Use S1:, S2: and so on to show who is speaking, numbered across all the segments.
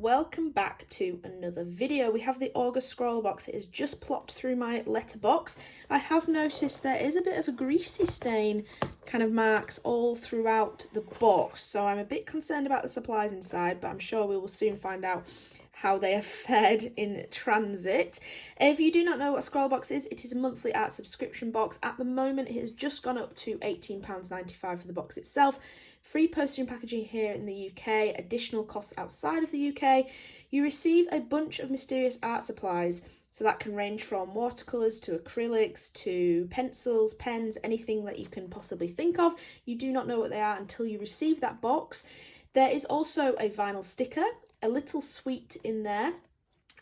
S1: welcome back to another video. We have the August ScrawlrBox. It has just plopped through my letterbox. I have noticed there is a bit of a greasy stain kind of marks all throughout the box, so I'm a bit concerned about the supplies inside, but I'm sure we will soon find out how they are fared in transit. If you do not know what ScrawlrBox is, it is a monthly art subscription box. At the moment, it has just gone up to £18.95 for the box itself. Free postage and packaging here in the UK, additional costs outside of the UK. You receive a bunch of mysterious art supplies. So that can range from watercolours to acrylics to pencils, pens, anything that you can possibly think of. You do not know what they are until you receive that box. There is also a vinyl sticker, a little sweet in there,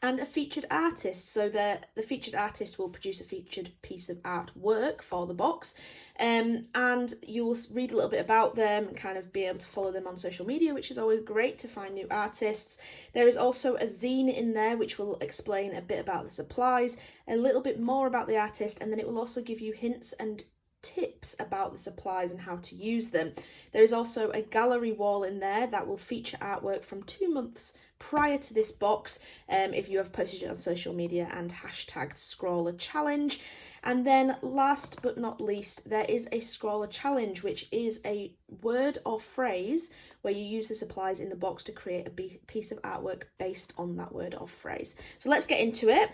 S1: and a featured artist. So the featured artist will produce a featured piece of artwork for the box, and you will read a little bit about them and kind of be able to follow them on social media, which is always great to find new artists. There is also a zine in there which will explain a bit about the supplies, a little bit more about the artist, and then it will also give you hints and tips about the supplies and how to use them. There is also a gallery wall in there that will feature artwork from 2 months prior to this box, if you have posted it on social media and hashtagged Scrawlr Challenge. And then last but not least, there is a Scrawlr Challenge, which is a word or phrase where you use the supplies in the box to create a piece of artwork based on that word or phrase. So let's get into it.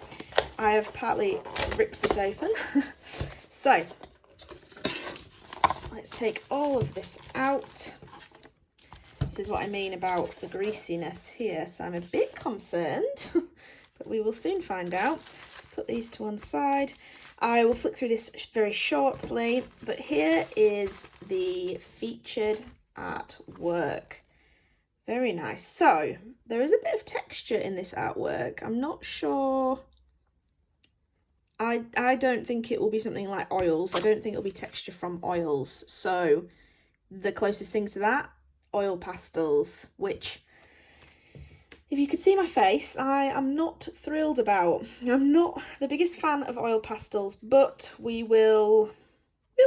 S1: I have partly ripped this open. So let's take all of this out. This is what I mean about the greasiness here, so I'm a bit concerned, but we will soon find out. Let's put these to one side. I will flick through this very shortly, but here is the featured artwork. Very nice. So there is a bit of texture in this artwork. I'm not sure. I don't think it will be something like oils. I don't think it'll be texture from oils. So the closest thing to that, oil pastels, which, if you could see my face, I am not thrilled about. I'm not the biggest fan of oil pastels, but we'll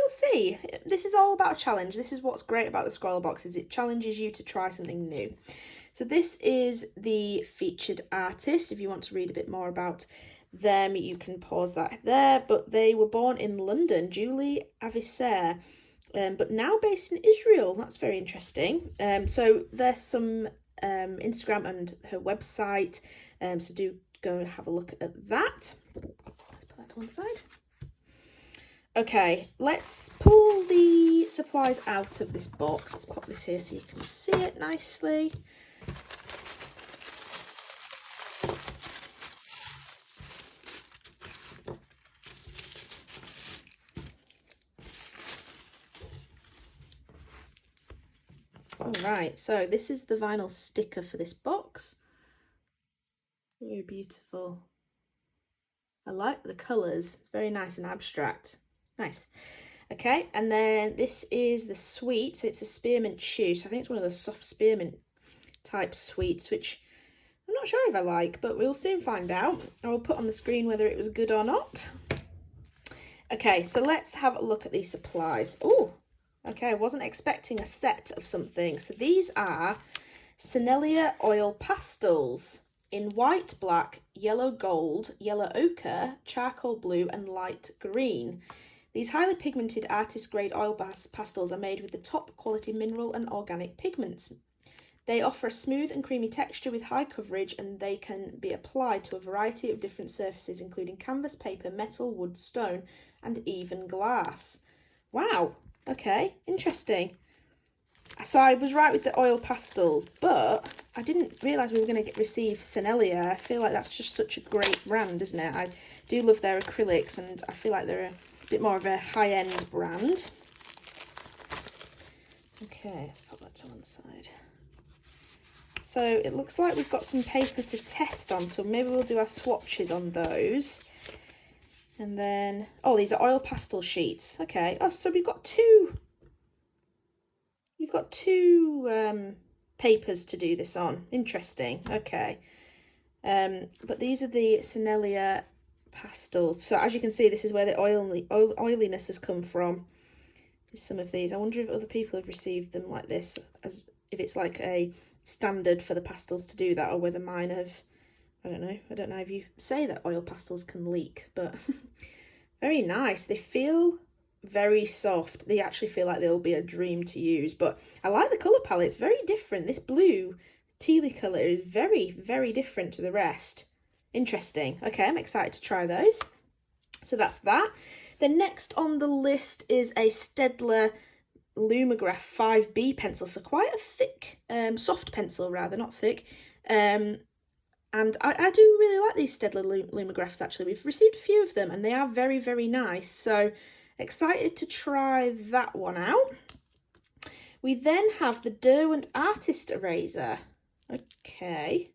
S1: see. This is all about a challenge. This is what's great about the ScrawlrBox, is it challenges you to try something new. So this is the featured artist. If you want to read a bit more about them, you can pause that there, but they were born in London, Julie Avisser, but now based in Israel. That's very interesting. So there's some Instagram and her website, so do go and have a look at that. Let's put that to one side. Okay, let's pull the supplies out of this box. Let's pop this here so you can see it nicely. Alright, so this is the vinyl sticker for this box. Very beautiful. I like the colours. It's very nice and abstract. Nice. Okay, and then this is the sweet. So it's a spearmint shoe. So I think it's one of the soft spearmint type sweets, which I'm not sure if I like, but we'll soon find out. I will put on the screen whether it was good or not. Okay, so let's have a look at these supplies. Oh, okay, I wasn't expecting a set of something. So these are Sennelier oil pastels in white, black, yellow gold, yellow ochre, charcoal blue and light green. These highly pigmented artist grade oil pastels are made with the top quality mineral and organic pigments. They offer a smooth and creamy texture with high coverage, and they can be applied to a variety of different surfaces, including canvas, paper, metal, wood, stone and even glass. Wow. Okay, interesting. So I was right with the oil pastels, but I didn't realise we were going to receive Sennelier. I feel like that's just such a great brand, isn't it? I do love their acrylics, and I feel like they're a bit more of a high-end brand. Okay, let's put that to one side. So it looks like we've got some paper to test on, so maybe we'll do our swatches on those. And then, oh, these are oil pastel sheets. Okay. Oh, so we've got two papers to do this on. Interesting. Okay. But these are the Sennelier pastels. So as you can see, this is where the oiliness has come from. There's some of these. I wonder if other people have received them like this, as if it's like a standard for the pastels to do that, or whether mine have, I don't know if you say that oil pastels can leak, but very nice. They feel very soft. They actually feel like they'll be a dream to use, but I like the colour palette. It's very different. This blue tealy colour is very, very different to the rest. Interesting. Okay, I'm excited to try those. So that's that. Then next on the list is a Sennelier Lumograph 5B pencil, so quite a thick, soft pencil rather, not thick. And I do really like these Sennelier Lumographs actually. We've received a few of them and they are very, very nice. So excited to try that one out. We then have the Derwent Artist Eraser. Okay.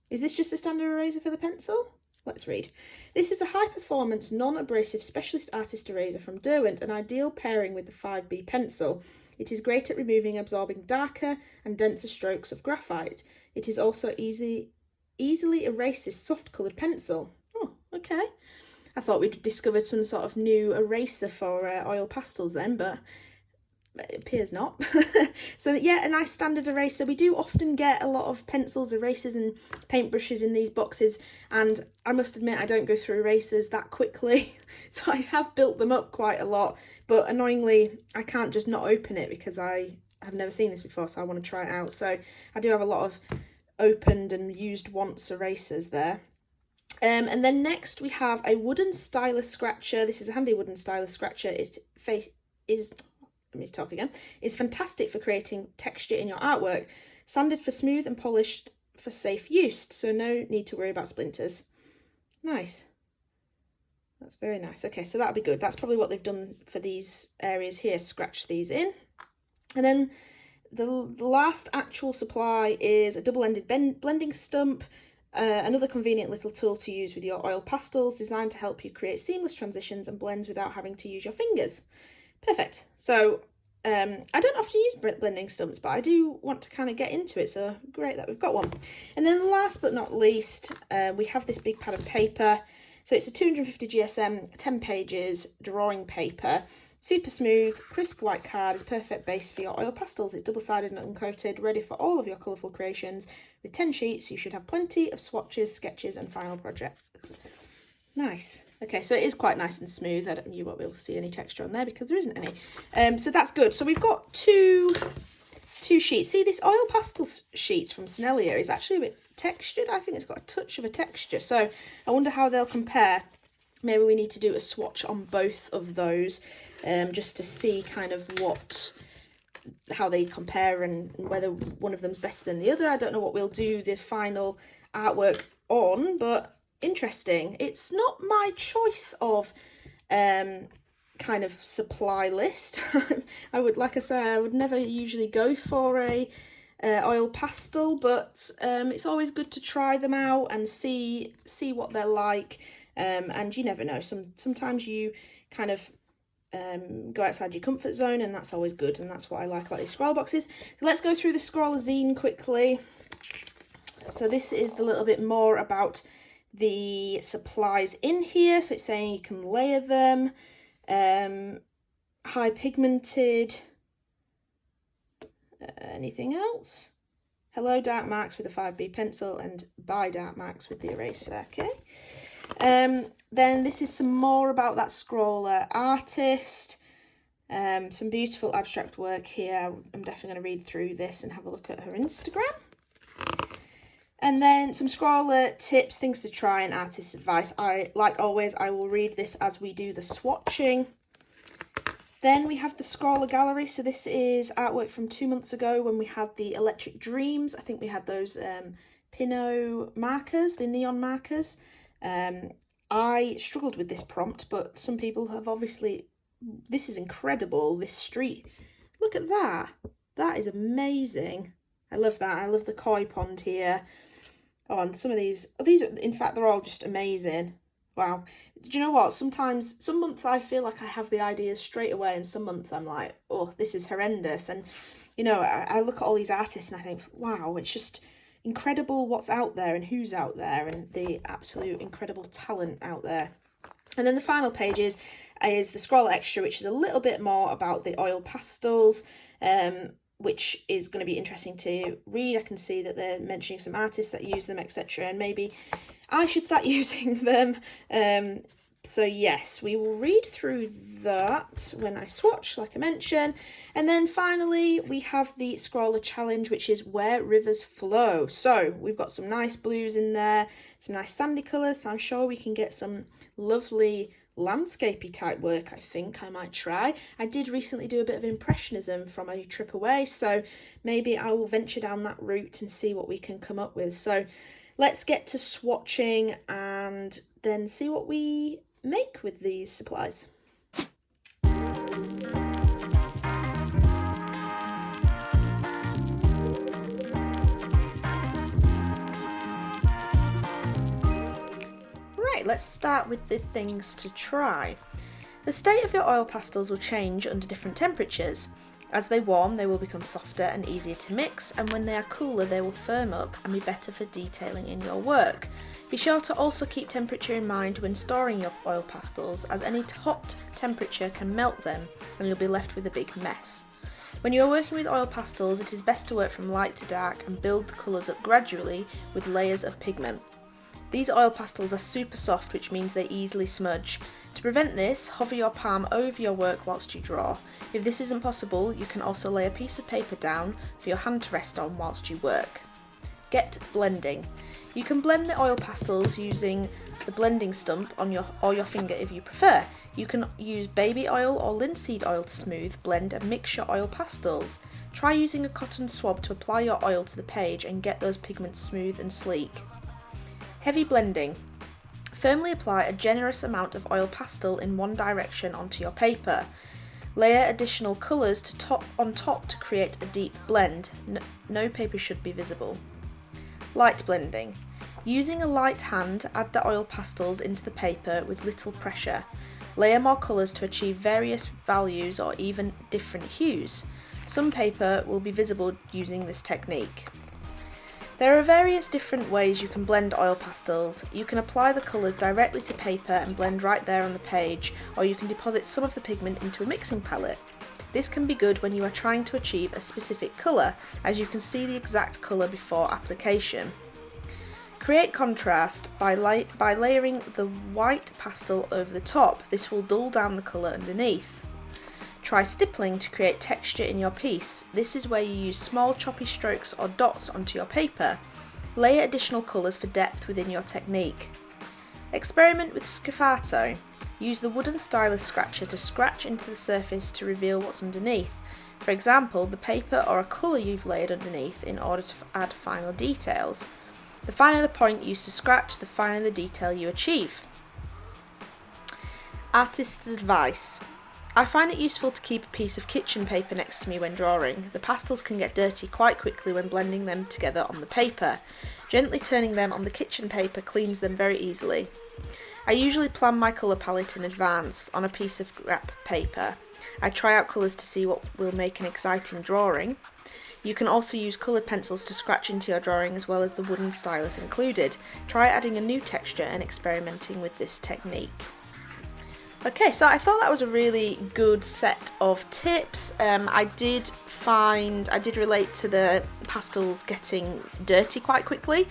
S1: Is this just a standard eraser for the pencil? Let's read. This is a high-performance, non-abrasive specialist artist eraser from Derwent, an ideal pairing with the 5B pencil. It is great at removing absorbing darker and denser strokes of graphite. It is also easily erases soft-coloured pencil. Oh, okay. I thought we'd discovered some sort of new eraser for oil pastels then, but it appears not. So yeah, a nice standard eraser. We do often get a lot of pencils, erasers and paintbrushes in these boxes, and I must admit I don't go through erasers that quickly. So I have built them up quite a lot, but annoyingly I can't just not open it because I have never seen this before, so I want to try it out. So I do have a lot of opened and used once erasers there. And then next we have a wooden stylus scratcher. This is a handy wooden stylus scratcher. It's fantastic for creating texture in your artwork. Sanded for smooth and polished for safe use, so no need to worry about splinters. Nice. That's very nice. Okay, so that'll be good. That's probably what they've done for these areas here, scratch these in. And then the last actual supply is a double-ended blending stump. Another convenient little tool to use with your oil pastels, designed to help you create seamless transitions and blends without having to use your fingers. Perfect. So I don't often use blending stumps, but I do want to kind of get into it, so great that we've got one. And then last but not least, we have this big pad of paper. So it's a 250 GSM, 10 pages drawing paper. Super smooth, crisp white card is perfect base for your oil pastels. It's double-sided and uncoated, ready for all of your colourful creations. With 10 sheets, you should have plenty of swatches, sketches and final projects. Nice. Okay, so it is quite nice and smooth. You won't be able to see any texture on there because there isn't any. So that's good. So we've got two sheets. See, this oil pastel sheets from Sennelier is actually a bit textured. I think it's got a touch of a texture. So I wonder how they'll compare. Maybe we need to do a swatch on both of those just to see kind of how they compare and whether one of them's better than the other. I don't know what we'll do the final artwork on, but interesting. It's not my choice of kind of supply list. Like I say, I would never usually go for a oil pastel, but it's always good to try them out and see what they're like. And you never know, sometimes you kind of go outside your comfort zone, and that's always good, and that's what I like about these Scrawlr boxes. So let's go through the Scrawlr Zine quickly. So this is a little bit more about the supplies in here. So it's saying you can layer them, high pigmented, anything else? Hello dark marks with a 5B pencil and bye dark marks with the eraser. Okay. Then this is some more about that Scrawlr artist. Some beautiful abstract work here. I'm definitely going to read through this and have a look at her Instagram. And then some Scrawlr tips, things to try and artist advice. Like always, I will read this as we do the swatching. Then we have the Scrawlr gallery. So this is artwork from 2 months ago when we had the Electric Dreams. I think we had those Pinot markers, the neon markers. I struggled with this prompt, but some people have obviously. This is incredible, this street. Look at that. That is amazing. I love that. I love the koi pond here. Oh, and some of these are, in fact, they're all just amazing. Wow. Do you know what? Sometimes, some months I feel like I have the ideas straight away, and some months I'm like, oh, this is horrendous. And, you know, I look at all these artists and I think, wow, it's just incredible what's out there and who's out there and the absolute incredible talent out there. And then the final pages is the Scrawlr Extra, which is a little bit more about the oil pastels. which is going to be interesting to read. I can see that they're mentioning some artists that use them, etc., and maybe I should start using them. So yes, we will read through that when I swatch, like I mentioned. And then finally, we have the Scrawlr challenge, which is Where Rivers Flow. So we've got some nice blues in there, some nice sandy colours. So I'm sure we can get some lovely landscapey type work. I think I might try. I did recently do a bit of impressionism from a trip away, so maybe I will venture down that route and see what we can come up with. So let's get to swatching and then see what we make with these supplies. Right, let's start with the things to try. The state of your oil pastels will change under different temperatures. As they warm, they will become softer and easier to mix, and when they are cooler, they will firm up and be better for detailing in your work. Be sure to also keep temperature in mind when storing your oil pastels, as any hot temperature can melt them and you'll be left with a big mess. When you are working with oil pastels, it is best to work from light to dark and build the colours up gradually with layers of pigment. These oil pastels are super soft, which means they easily smudge. To prevent this, hover your palm over your work whilst you draw. If this isn't possible, you can also lay a piece of paper down for your hand to rest on whilst you work. Get blending. You can blend the oil pastels using the blending stump on your finger if you prefer. You can use baby oil or linseed oil to smooth, blend and mix your oil pastels. Try using a cotton swab to apply your oil to the page and get those pigments smooth and sleek. Heavy blending. Firmly apply a generous amount of oil pastel in one direction onto your paper. Layer additional colours on top to create a deep blend. No paper should be visible. Light blending. Using a light hand, add the oil pastels into the paper with little pressure. Layer more colours to achieve various values or even different hues. Some paper will be visible using this technique. There are various different ways you can blend oil pastels. You can apply the colours directly to paper and blend right there on the page, or you can deposit some of the pigment into a mixing palette. This can be good when you are trying to achieve a specific colour, as you can see the exact colour before application. Create contrast by layering the white pastel over the top. This will dull down the colour underneath. Try stippling to create texture in your piece. This is where you use small choppy strokes or dots onto your paper. Layer additional colours for depth within your technique. Experiment with scafato. Use the wooden stylus scratcher to scratch into the surface to reveal what's underneath. For example, the paper or a colour you've layered underneath in order to add final details. The finer the point used to scratch, the finer the detail you achieve. Artist's advice. I find it useful to keep a piece of kitchen paper next to me when drawing. The pastels can get dirty quite quickly when blending them together on the paper. Gently turning them on the kitchen paper cleans them very easily. I usually plan my colour palette in advance on a piece of scrap paper. I try out colours to see what will make an exciting drawing. You can also use coloured pencils to scratch into your drawing as well as the wooden stylus included. Try adding a new texture and experimenting with this technique. Okay, so I thought that was a really good set of tips. I did relate to the pastels getting dirty quite quickly.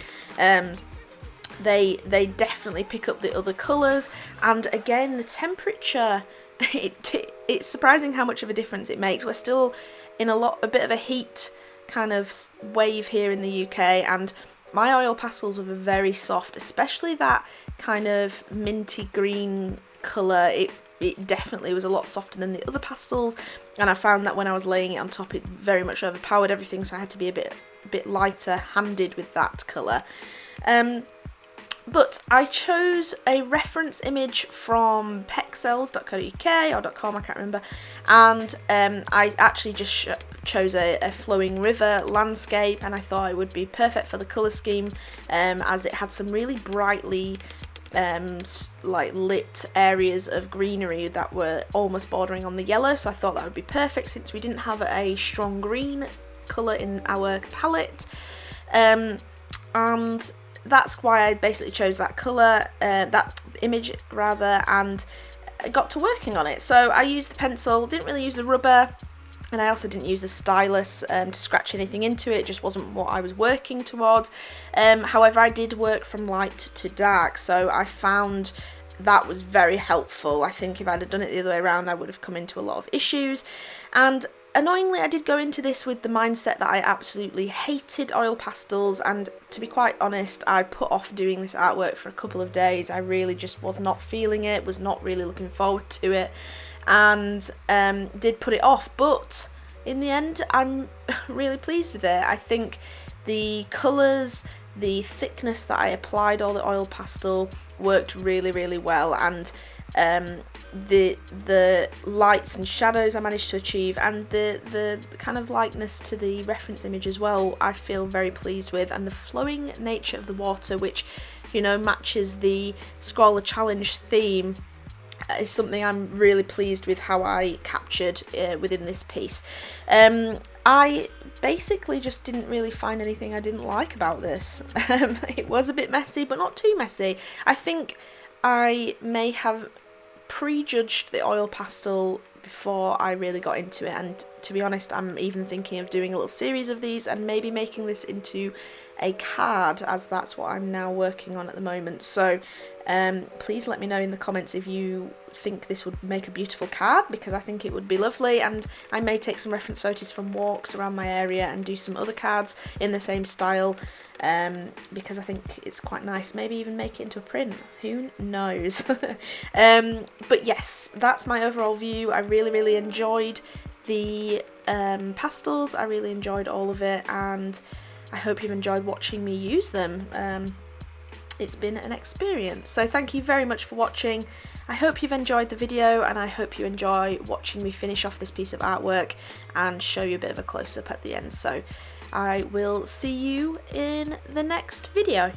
S1: They definitely pick up the other colours, and again the temperature, it's surprising how much of a difference it makes. We're still in a bit of a heat kind of wave here in the UK, and my oil pastels were very soft, especially that kind of minty green colour. It definitely was a lot softer than the other pastels, and I found that when I was laying it on top it very much overpowered everything, so I had to be a bit lighter handed with that colour. But I chose a reference image from pastels.co.uk or .com, I can't remember, and I actually just chose a flowing river landscape, and I thought it would be perfect for the colour scheme, as it had some really brightly like lit areas of greenery that were almost bordering on the yellow, so I thought that would be perfect since we didn't have a strong green colour in our palette, and that's why I basically chose that colour, that image rather, and I got to working on it. So I used the pencil, didn't really use the rubber. And I also didn't use a stylus to scratch anything into it. It just wasn't what I was working towards. However, I did work from light to dark, so I found that was very helpful. I think if I'd have done it the other way around, I would have come into a lot of issues. And annoyingly, I did go into this with the mindset that I absolutely hated oil pastels, and to be quite honest, I put off doing this artwork for a couple of days. I really just was not feeling it, was not really looking forward to it, and did put it off. But in the end, I'm really pleased with it. I think the colours, the thickness that I applied all the oil pastel worked really, really well, and the lights and shadows I managed to achieve, and the kind of likeness to the reference image as well, I feel very pleased with. And the flowing nature of the water, which, you know, matches the Scrawlr challenge theme, is something I'm really pleased with how I captured within this piece. I basically just didn't really find anything I didn't like about this. It was a bit messy, but not too messy. I think I may have prejudged the oil pastel before I really got into it, and to be honest, I'm even thinking of doing a little series of these and maybe making this into a card, as that's what I'm now working on at the moment. So please let me know in the comments if you think this would make a beautiful card, because I think it would be lovely, and I may take some reference photos from walks around my area and do some other cards in the same style, because I think it's quite nice. Maybe even make it into a print, who knows. But yes, that's my overall view. I really enjoyed the pastels. I really enjoyed all of it, and I hope you've enjoyed watching me use them. It's been an experience, so thank you very much for watching. I hope you've enjoyed the video, and I hope you enjoy watching me finish off this piece of artwork and show you a bit of a close-up at the end. So I will see you in the next video.